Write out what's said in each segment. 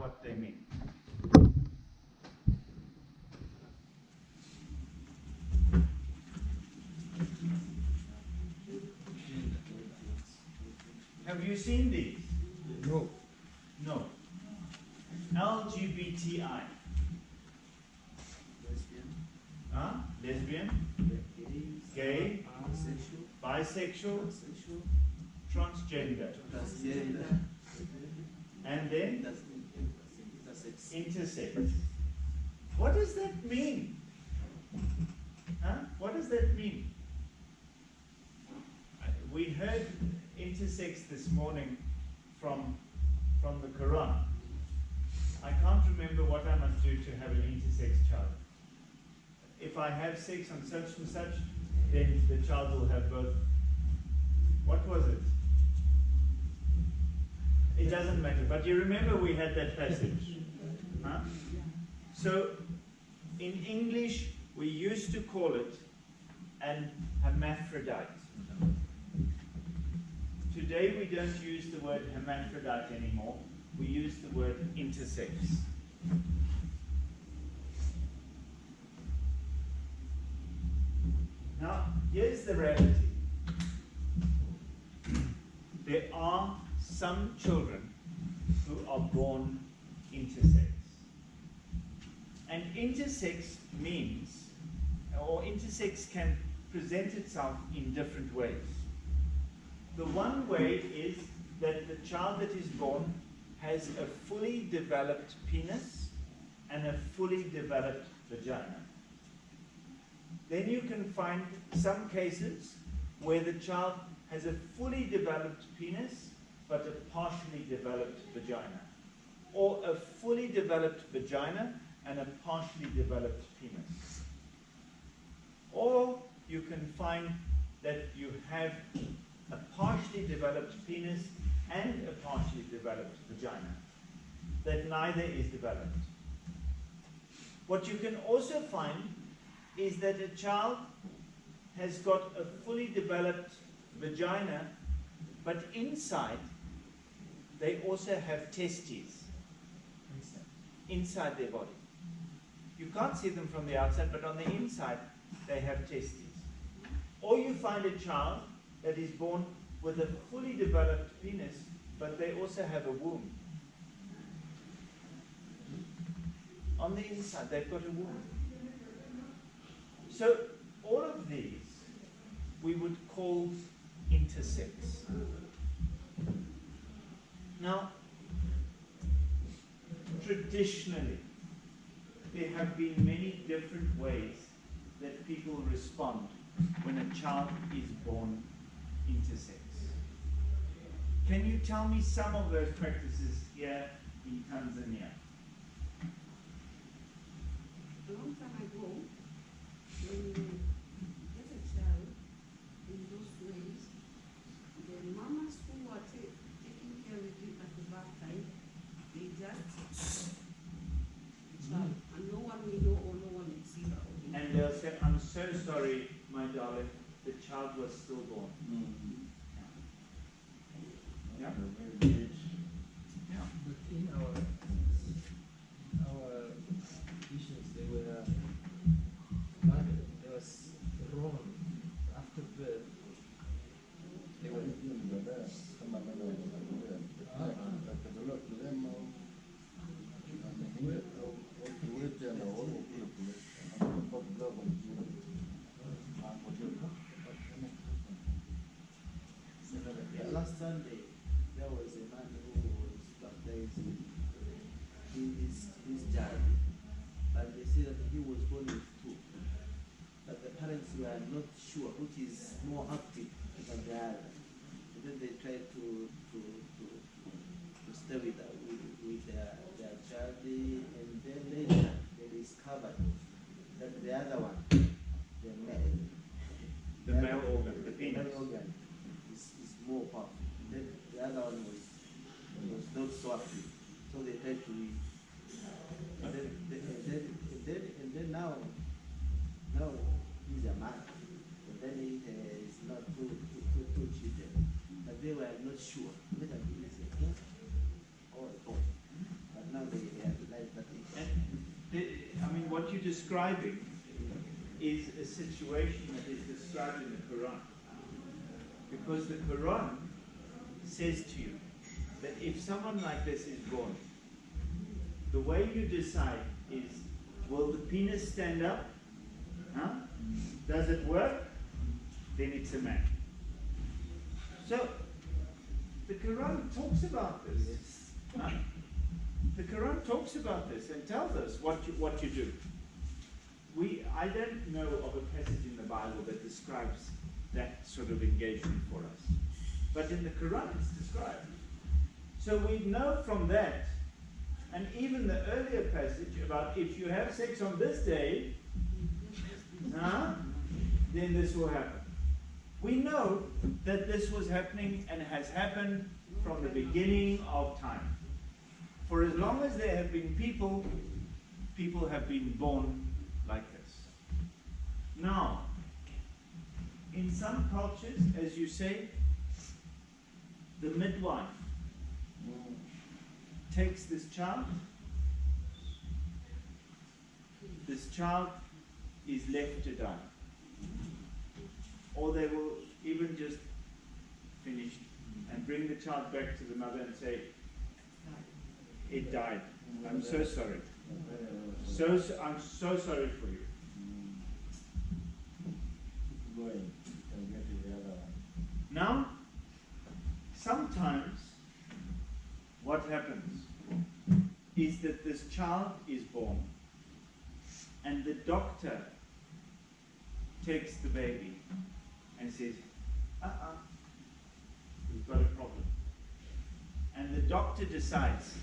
what they mean. Have you seen these? No. No. LGBTI. Lesbian, gay, bisexual, transgender, and then intersex. What does that mean? What does that mean? We heard intersex this morning from the Quran. I can't remember what I must do to have an intersex child. If I have sex on such and such, then the child will have both. What was it? It doesn't matter, but you remember we had that passage. So, in English, we used to call it an hermaphrodite. Today we don't use the word hermaphrodite anymore. We use the word intersex. Now, here's the reality. There are some children who are born intersex. And intersex means, or intersex can present itself in different ways. The one way is that the child that is born has a fully developed penis and a fully developed vagina. Then you can find some cases where the child has a fully developed penis but a partially developed vagina, or a fully developed vagina and a partially developed penis. Or you can find that you have a partially developed penis and a partially developed vagina, that neither is developed. What you can also find is that a child has got a fully developed vagina, but inside they also have testes inside their body. You can't see them from the outside, but on the inside they have testes. Or you find a child that is born with a fully developed penis, but they also have a womb. On the inside they've got a womb. So all of these we would call intersex. Now, traditionally, there have been many different ways that people respond when a child is born intersex. Can you tell me some of those practices here in Tanzania? A long time ago, when you get a child in those ways, the mamas who are taking care of you at the back time, they just child, and no one will know or no one will see her. And they'll say, "I'm so sorry, my darling, the child was stillborn." Yeah. But in our traditions, they were there was wrong after birth. They were Last Sunday, there was a man who was baptizing his child, but they said that he was born with two. But the parents were not sure which is more active than the other. And then they tried to stay with their child, and then later they discovered that the other one, The male organ, the penis. male organ, is more powerful. Then the other one was not so active, so they tried to leave. And then now he's a man, and then he is not two children, but they were not sure whether he is a girl or a boy. But now they what you're describing is a situation that is described in the Quran. Because the Quran says to you that if someone like this is born, the way you decide is, will the penis stand up? Huh? Does it work? Then it's a man. So, the Quran talks about this. Huh? The Quran talks about this and tells us what you do. I don't know of a passage in the Bible that describes that sort of engagement for us. But in the Quran it's described. So we know from that, and even the earlier passage about if you have sex on this day, then this will happen. We know that this was happening and has happened from the beginning of time. For as long as there have been people, people have been born like this. Now, in some cultures, as you say, the midwife takes this child. This child is left to die. Or they will even just finish and bring the child back to the mother and say, it died. I'm so sorry. I'm so sorry for you. Now, sometimes what happens is that this child is born and the doctor takes the baby and says, we've got a problem. And the doctor decides,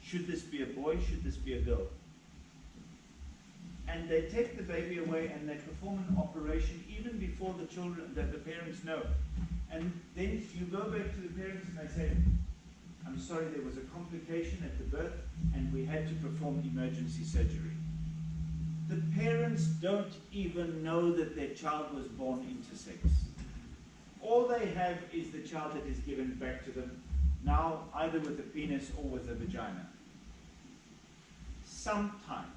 should this be a boy, should this be a girl? And they take the baby away and they perform an operation even before the children, that the parents know. And then you go back to the parents and they say, I'm sorry, there was a complication at the birth and we had to perform emergency surgery. The parents don't even know that their child was born intersex. All they have is the child that is given back to them, now either with a penis or with a vagina. Sometimes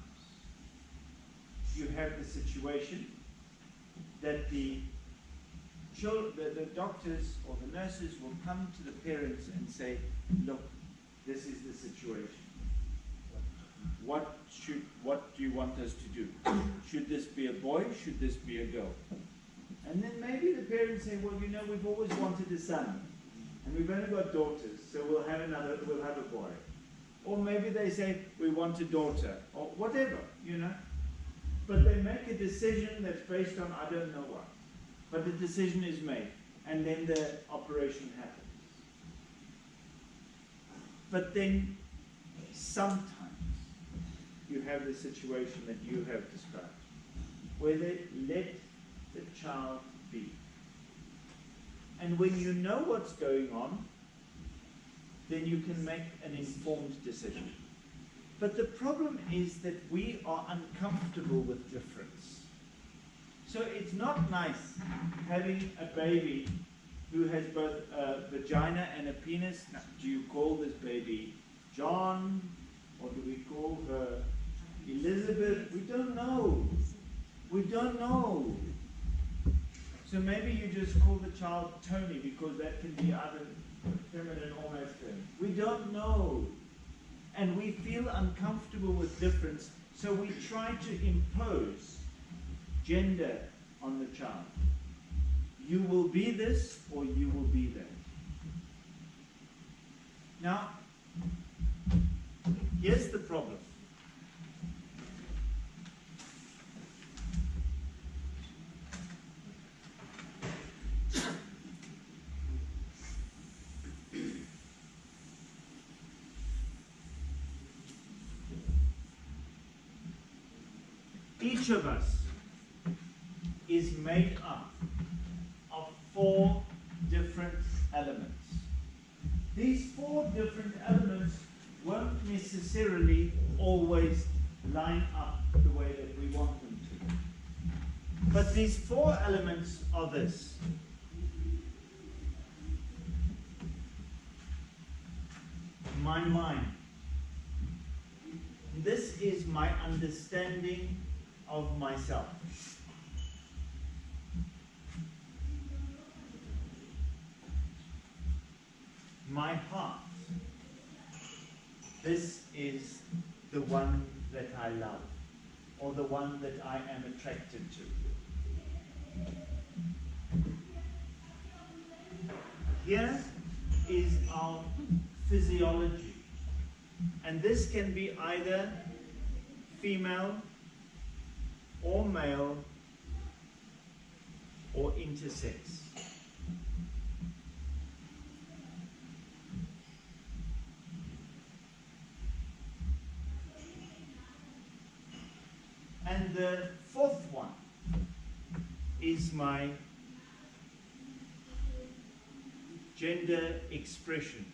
you have the situation that the doctors or the nurses will come to the parents and say, look, this is the situation. What do you want us to do? Should this be a boy? Should this be a girl? And then maybe the parents say, well, you know, we've always wanted a son, and we've only got daughters, so we'll have a boy. Or maybe they say, we want a daughter, or whatever, you know. But they make a decision that's based on I don't know what. But the decision is made, and then the operation happens. But then sometimes you have the situation that you have described, where they let the child be. And when you know what's going on, then you can make an informed decision. But the problem is that we are uncomfortable with difference. So it's not nice having a baby who has both a vagina and a penis. Now, do you call this baby John? Or do we call her Elizabeth? We don't know. We don't know. So maybe you just call the child Tony because that can be either feminine or masculine. We don't know. And we feel uncomfortable with difference, so we try to impose gender on the child. You will be this or you will be that. Now, here's the problem. Each of us is made up of 4 different elements. These 4 different elements won't necessarily always line up the way that we want them to. But these 4 elements are this. My mind. this is my understanding of myself. My heart. This is the one that I love, or the one that I am attracted to. Here is our physiology. And this can be either female or male or intersex. And the fourth one is my gender expression.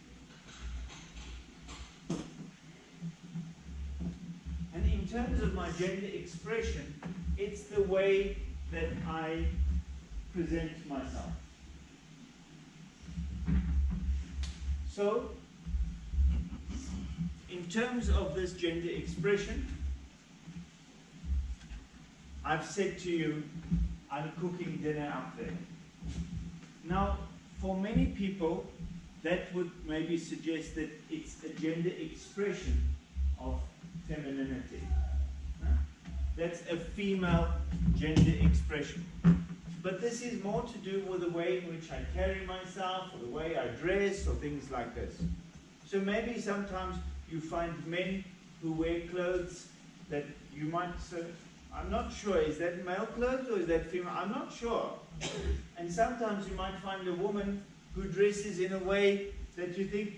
And in terms of my gender expression, it's the way that I present myself. So, in terms of this gender expression, I've said to you, I'm cooking dinner up there. Now, for many people, that would maybe suggest that it's a gender expression of femininity. That's a female gender expression. But this is more to do with the way in which I carry myself, or the way I dress, or things like this. So maybe sometimes you find men who wear clothes that you might say, I'm not sure, is that male clothes or is that female? I'm not sure. And sometimes you might find a woman who dresses in a way that you think,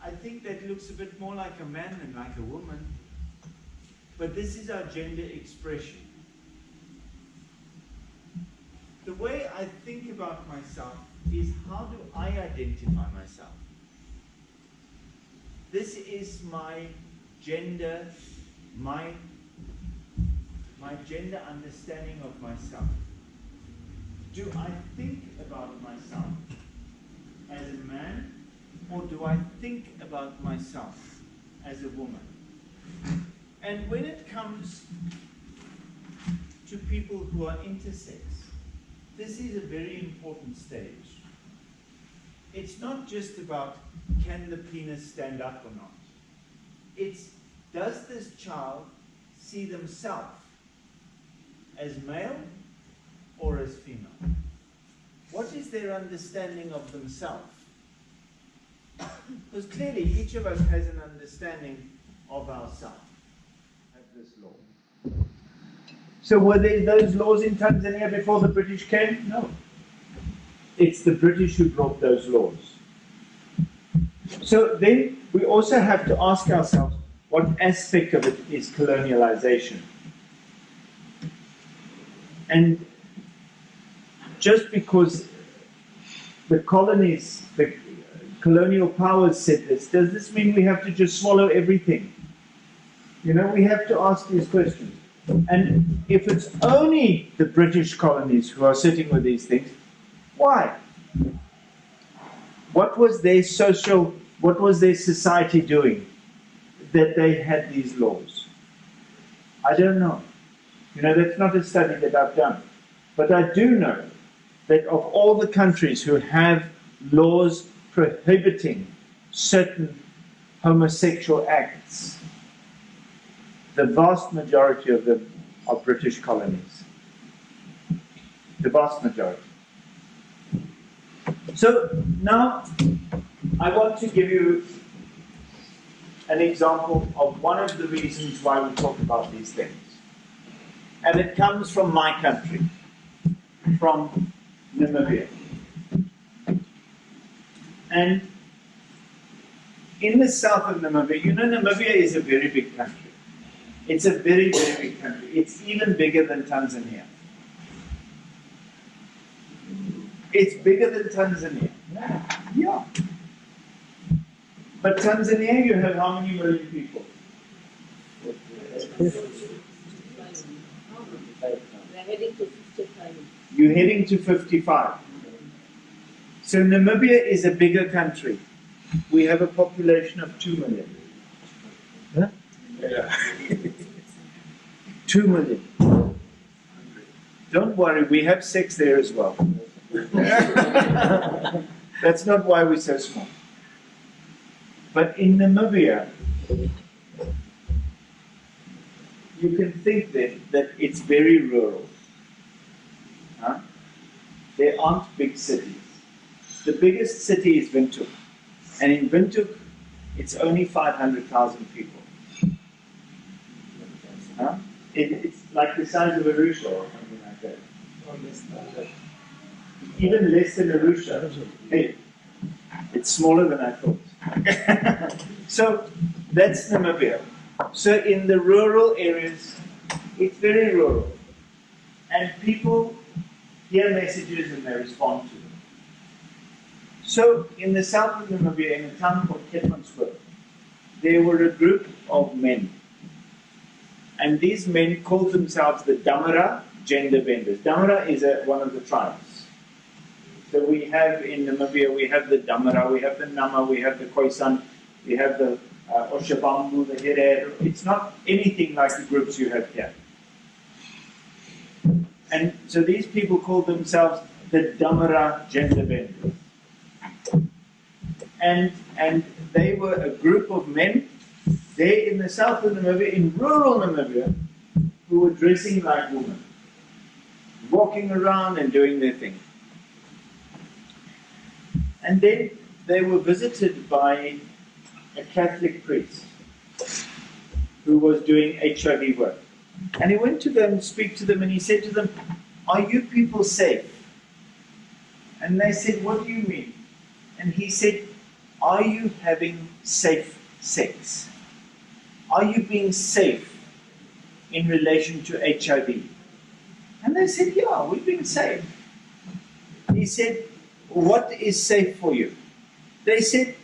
I think that looks a bit more like a man than like a woman. But this is our gender expression. The way I think about myself is, how do I identify myself? This is my gender, my gender understanding of myself. Do I think about myself as a man, or do I think about myself as a woman? And when it comes to people who are intersex, this is a very important stage. It's not just about, can the penis stand up or not? It's, does this child see themselves as male or as female? What is their understanding of themselves? Because clearly each of us has an understanding of ourselves. Have this law. So were there those laws in Tanzania before the British came? No. It's the British who brought those laws. So then we also have to ask ourselves, what aspect of it is colonialization? And just because the colonies, the colonial powers said this, does this mean we have to just swallow everything? You know, we have to ask these questions. And if it's only the British colonies who are sitting with these things, why? What was their society doing that they had these laws? I don't know. You know, that's not a study that I've done. But I do know that of all the countries who have laws prohibiting certain homosexual acts, the vast majority of them are British colonies. The vast majority. So now I want to give you an example of one of the reasons why we talk about these things. And it comes from my country, from Namibia. And in the south of Namibia, you know, Namibia is a very big country. It's a very, very big country. It's even bigger than Tanzania. It's bigger than Tanzania. Yeah. But Tanzania, you have how many million people? We're heading to 55. You're heading to 55. So Namibia is a bigger country. We have a population of 2 million. Huh? Yeah. 2 million. Don't worry, we have sex there as well. That's not why we're so small. But in Namibia, you can think then that it's very rural. Huh? There aren't big cities. The biggest city is Windhoek. And in Windhoek, it's only 500,000 people. Huh? It's like the size of Arusha or something like that. Even less than Arusha. Hey, it's smaller than I thought. So that's Namibia. So in the rural areas, it's very rural. And people hear messages and they respond to them. So in the south of Namibia, in a town called Kettmanshoop, there were a group of men. And these men called themselves the Damara gender benders. Damara is one of the tribes. So we have in Namibia, we have the Damara, we have the Nama, we have the Khoisan, we have the Oshabambu, the Herer. It's not anything like the groups you have here. And so these people called themselves the Damara gender benders. And they were a group of men there in the south of Namibia, in rural Namibia, who were dressing like women, walking around and doing their thing. And then they were visited by a Catholic priest who was doing HIV work. And he went to them, speak to them, and he said to them, "Are you people safe?" And they said, "What do you mean?" And he said, "Are you having safe sex? Are you being safe in relation to HIV?" And they said, "Yeah, we're being safe." He said, "What is safe for you?" They said,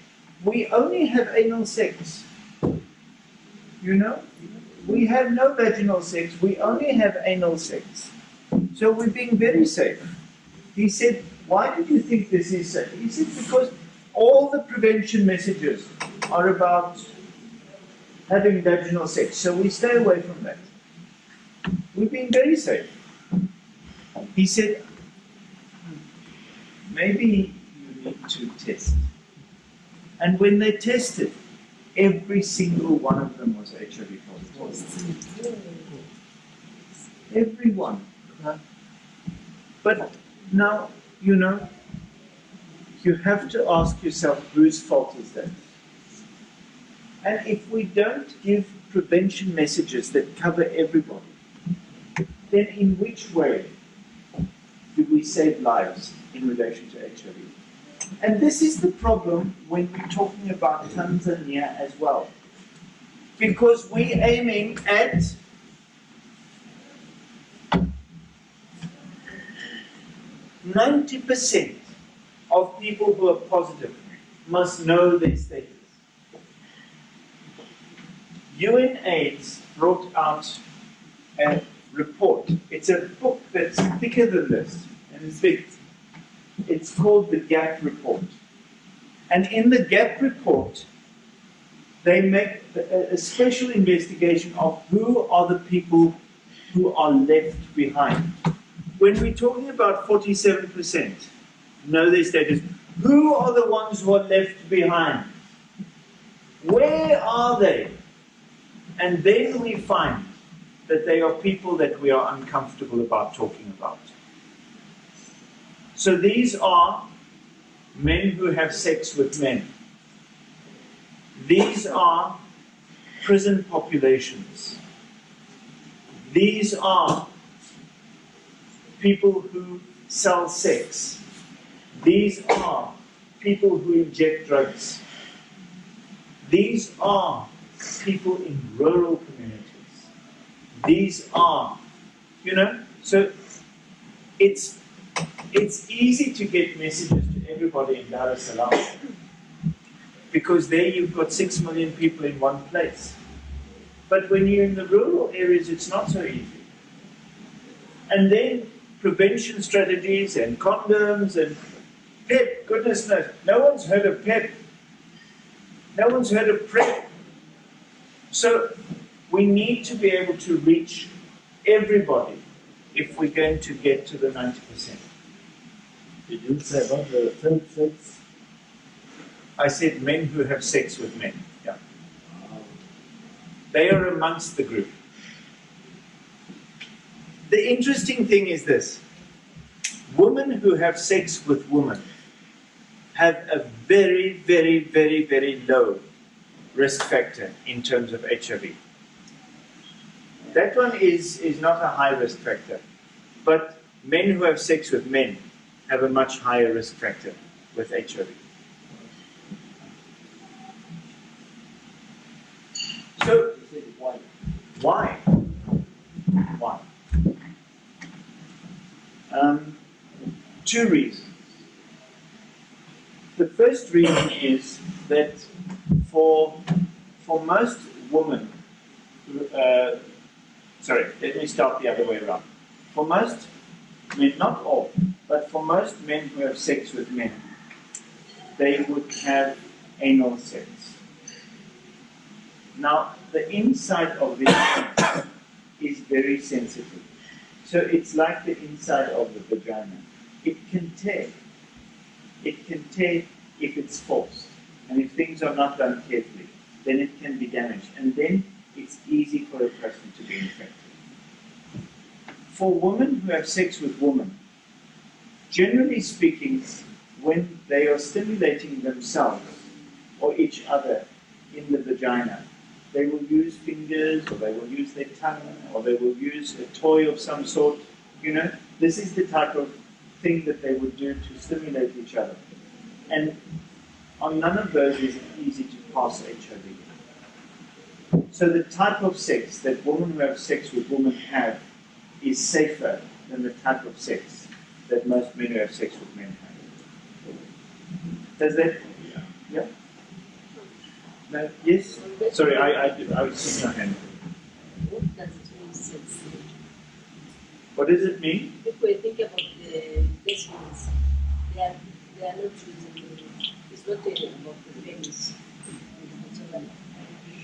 "We only have anal sex. You know? We have no vaginal sex, we only have anal sex. So we're being very safe." He said, "Why do you think this is safe?" He said, "Because all the prevention messages are about having vaginal sex, so we stay away from that. We're being very safe." He said, "Maybe you need to test." And when they tested, every single one of them was HIV positive. Everyone. But now, you know, you have to ask yourself, whose fault is that? And if we don't give prevention messages that cover everybody, then in which way do we save lives in relation to HIV? And this is the problem when we're talking about Tanzania as well. Because we're aiming at %90 of people who are positive must know their status. UNAIDS brought out a report. It's a book that's thicker than this, and it's big. It's called the GAP report. And in the GAP report, they make a special investigation of who are the people who are left behind. When we're talking about 47% know their status, who are the ones who are left behind? Where are they? And then we find that they are people that we are uncomfortable about talking about. So these are men who have sex with men. These are prison populations. These are people who sell sex. These are people who inject drugs. These are people in rural communities. These are, you know, so it's easy to get messages to everybody in Dar es Salaam because there you've got 6 million people in one place. But when you're in the rural areas, it's not so easy. And then prevention strategies and condoms and PEP, goodness knows, no one's heard of PEP. No one's heard of PrEP. So we need to be able to reach everybody if we're going to get to the 90%. Did you say about the same sex? I said men who have sex with men. Yeah. They are amongst the group. The interesting thing is this. Women who have sex with women have a very, very, very, very low risk factor in terms of HIV. That one is not a high risk factor. But men who have sex with men have a much higher risk factor with HIV. So, why? Why? Two reasons. The first reason is that for most women, sorry, let me start the other way around. For most men, not all, but for most men who have sex with men, they would have anal sex. Now, the inside of the anus is very sensitive. So it's like the inside of the vagina. It can tear. It can tear if it's forced. And if things are not done carefully, then it can be damaged. And then it's easy for a person to be infected. For women who have sex with women, generally speaking, when they are stimulating themselves or each other in the vagina, they will use fingers, or they will use their tongue, or they will use a toy of some sort. You know, this is the type of thing that they would do to stimulate each other. And on none of those is it easy to pass HIV. So the type of sex that women who have sex with women have is safer than the type of sex that most men who have sex with men have. Does that? Yeah. No? Yes? Sorry, I was seeing your hand. What does it mean, sex? What does it mean? If we think about the lesbians, they are not using, it's not about the penis.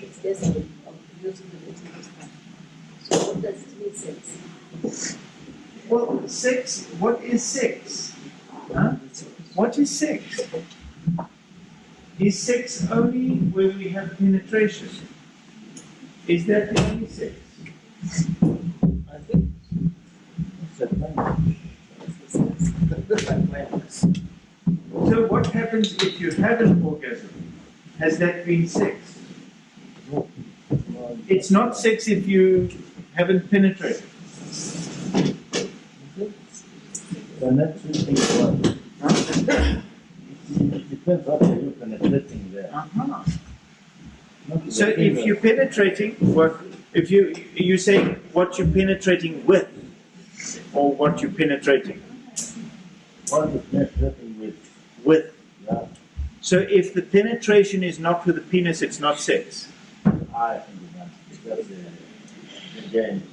It's just about using the little stuff. So what does it mean, sex? Well, sex, what is sex? Huh? What is sex? Is sex only where we have penetration? Is that the only sex? I think it's a language. So what happens if you have an orgasm? Has that been sex? No. It's not sex if you haven't penetrated. Penetrating what? Huh? It depends what you're penetrating there. Uh-huh. Not So the if finger. you're penetrating, what if you say what you're penetrating with, or what you're penetrating What is penetrating with? with? Yeah. So if the penetration is not with the penis, it's not sex. I think that's the game.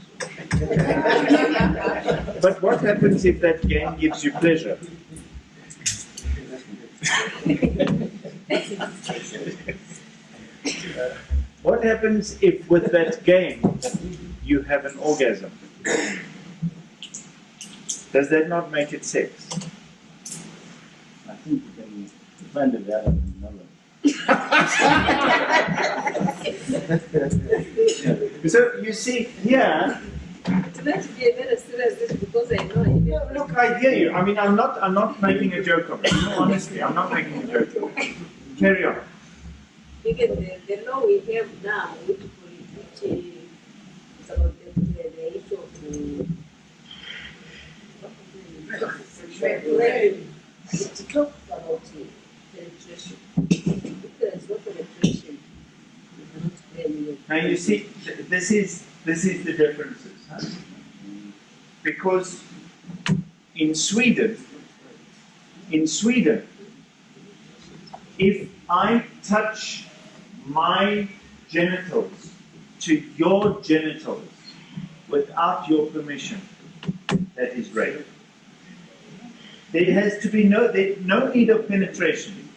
But what happens if that game gives you pleasure? What happens if with that game you have an orgasm? Does that not make it sex? I think you can find the other knowledge. So you see here. Let's be very serious because I know it. No, look, I hear you. I mean, I'm not making a joke of it. Honestly, I'm not making a joke of it. Carry on. Because the law we have now, which is about the issue of it talks about penetration. If there is no penetration, you cannot claim your. Now you see, this is the differences, huh? Because in Sweden, if I touch my genitals to your genitals without your permission, that is rape. There has to be no need of penetration.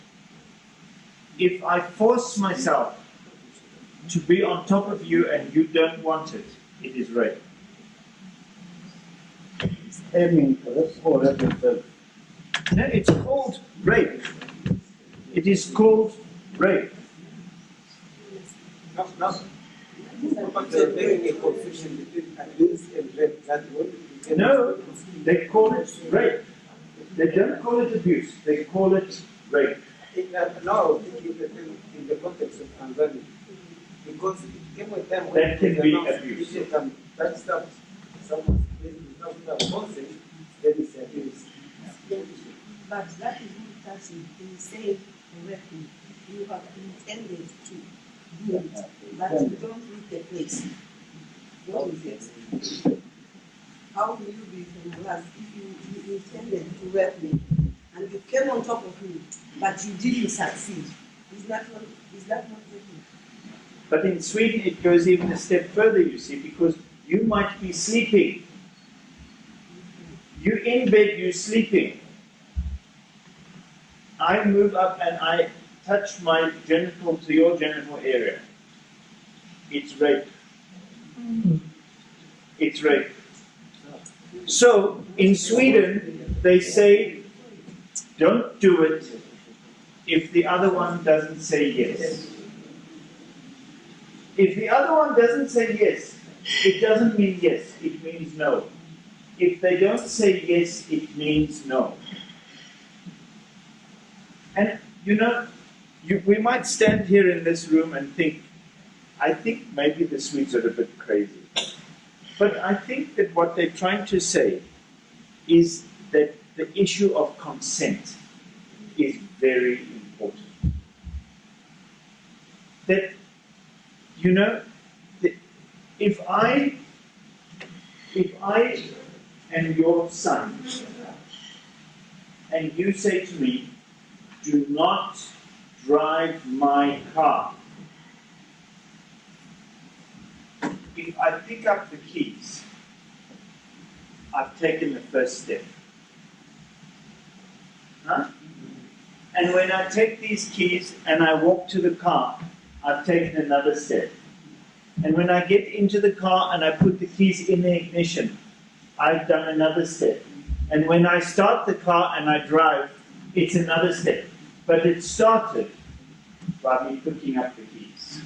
If I force myself to be on top of you and you don't want it, it is rape. Aiming for it or rape itself. No, it's called rape. It is called rape. No. But they're making a confusion between abuse and rape. That would No, they call it rape. They don't call it abuse. They call it rape. No, in the context of Tanzania, because it came with them when That can be abuse. If you can touch stuff, someone's without consent, then it's abuse. But that is not touching. He said correctly, you have intended to do it, but you don't reach the place. What is it? How will you be penalized if you intended to rape me and you came on top of me, but you didn't succeed? Is that not the thing? But in Sweden, it goes even a step further, you see, because you might be sleeping. You're in bed, you're sleeping. I move up and I touch my genital to your genital area. It's rape. It's rape. So, in Sweden, they say, don't do it if the other one doesn't say yes. If the other one doesn't say yes, it doesn't mean yes, it means no. If they don't say yes, it means no. And you know, we might stand here in this room and think, I think maybe the Swedes are a bit crazy. But I think that what they're trying to say is that the issue of consent is very important. That, you know, if I am your son, and you say to me, do not drive my car. If I pick up the keys, I've taken the first step. Huh? And when I take these keys and I walk to the car, I've taken another step. And when I get into the car and I put the keys in the ignition, I've done another step. And when I start the car and I drive, it's another step. But it started by me picking up the keys.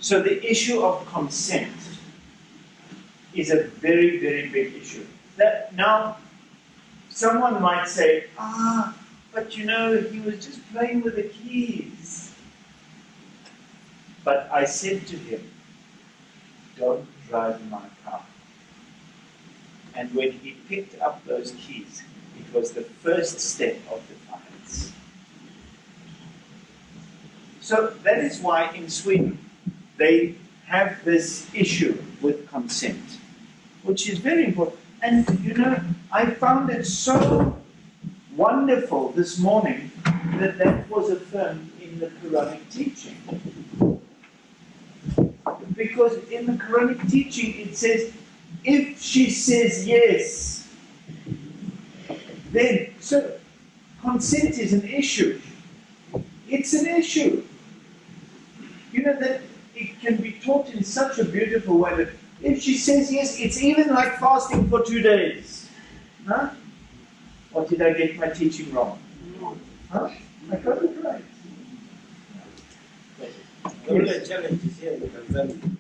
So the issue of consent is a very, very big issue. That now, someone might say, but you know, he was just playing with the keys. But I said to him, don't drive my car. And when he picked up those keys, it was the first step of defiance. So that is why in Sweden they have this issue with consent, which is very important. And you know, I found it so wonderful this morning that that was affirmed in the Quranic teaching. Because in the Quranic teaching it says, if she says yes, then, so consent is an issue. It's an issue. You know that it can be taught in such a beautiful way that if she says yes, it's even like fasting for 2 days. Huh? Or did I get my teaching wrong? Huh? I got it right. The real challenge is here in Tanzania.